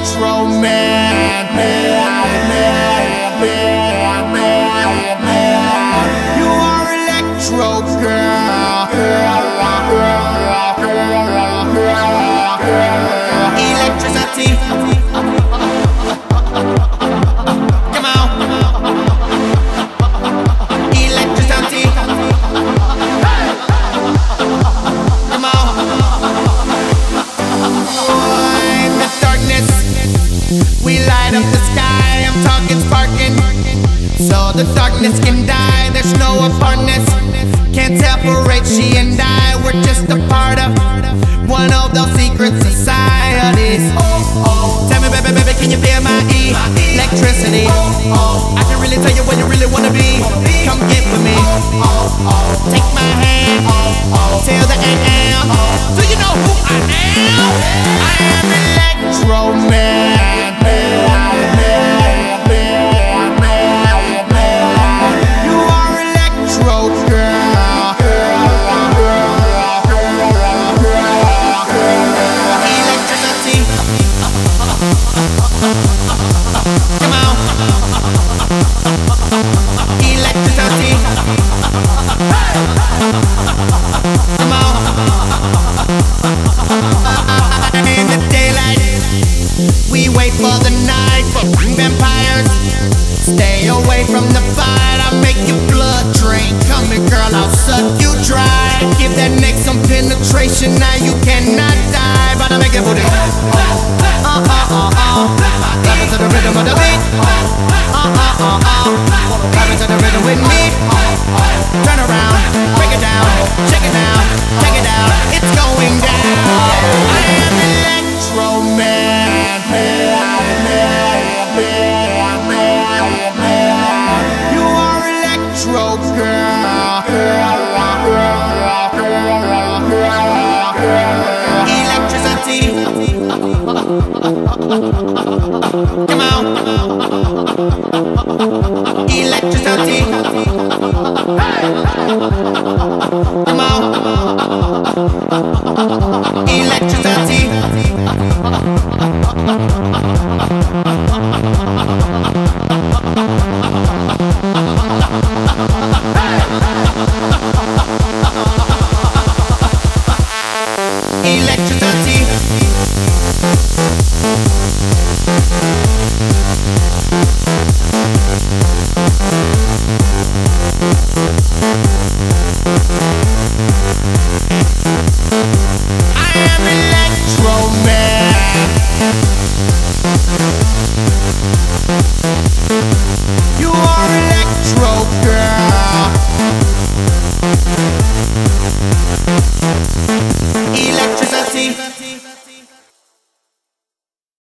Electroman. You are electro girl. Electricity. Come on. Electricity. Come on. In the darkness, we light up the sky. I'm talking sparking, so the darkness can die. There's no apartness, can't separate she and I. We're just a part of one of those secret societies. Tell me, baby, baby, can you feel my electricity? I can really tell you where you really wanna be. Come get with me. Take my hand till the AM. Do you know who I am? I am Electroman. You are electro girl. Electricity. Come on. Electricity. Come on. In the daylight, we wait for the night. For vampires, stay away from the fight. I'll make your blood drain. Come here, girl, I'll suck you dry. Give that neck some penetration. Now you cannot die, but I'll make it booty. Love it to the rhythm of the beat. Love it to the rhythm with me. Turn around, break it down, check it out, take it out. It's going down. I am Electroman. You are electro girl. Electricity. Come on. Electricity. Come on. Electricity. Electricity. I am Electroman. You are electro girl. Electricity.